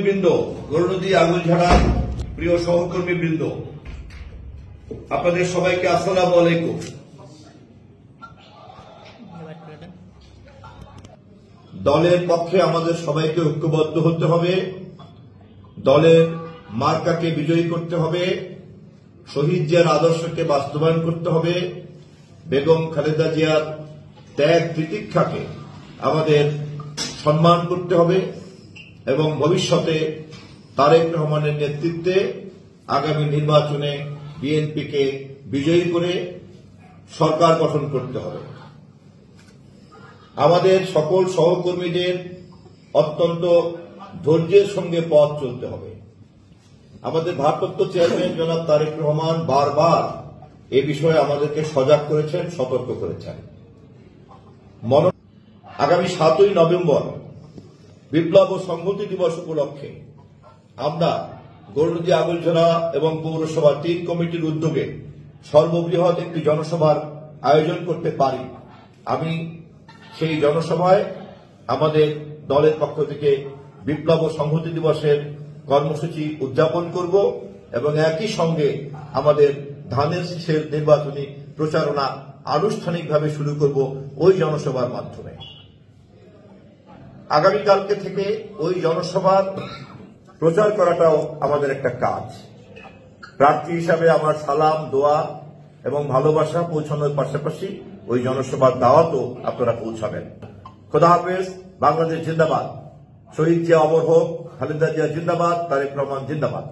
বৃন্দ, গৌরনদী আঙুলঝাড়া প্রিয় সহকর্মী বৃন্দ, আপনাদের সবাইকে আসসালামু আলাইকুম। দলের পক্ষে আমাদের সবাইকে ঐক্যবদ্ধ হতে হবে, দলের মার্কাকে বিজয়ী করতে হবে, শহীদ জিয়ার আদর্শকে বাস্তবায়ন করতে হবে, বেগম খালেদা জিয়ার ত্যাগ তিতিক্ষাকে আমাদের সম্মান করতে হবে এবং ভবিষ্যতে তারেক রহমানের নেতৃত্বে আগামী নির্বাচনে বিএনপিকে বিজয়ী করে সরকার গঠন করতে হবে। আমাদের সকল সহকর্মীদের অত্যন্ত ধৈর্যের সঙ্গে পথ চলতে হবে। আমাদের ভারপ্রাপ্ত চেয়ারম্যান জনাব তারেক রহমান বারবার এ বিষয়ে আমাদেরকে সজাগ করেছেন, সতর্ক করেছেন। আগামী 7ই নভেম্বর বিপ্লব ও সংহতি দিবস উপলক্ষে আমরা গৌরনদী আঙুলঝাড়া এবং পৌরসভা 3 কমিটির উদ্যোগে সর্ববৃহৎ একটি জনসভার আয়োজন করতে পারি। আমি সেই জনসভায় আমাদের দলের পক্ষ থেকে বিপ্লব ও সংহতি দিবসের কর্মসূচি উদযাপন করব এবং একই সঙ্গে আমাদের ধানের শীষের নির্বাচনী প্রচারণা আনুষ্ঠানিকভাবে শুরু করব ওই জনসভার মাধ্যমে। আগামীকালকে থেকে ওই জনসভার প্রচার করাটাও আমাদের একটা কাজ। প্রার্থী হিসাবে আমার সালাম, দোয়া এবং ভালোবাসা পৌঁছানোর পাশাপাশি ওই জনসভার দাওয়াতও আপনারা পৌঁছাবেন। খোদা হাফেজ। বাংলাদেশ জিন্দাবাদ। শহীদ জিয়া অমর হোক। খালেদা জিয়া জিন্দাবাদ। তারেক রহমান জিন্দাবাদ।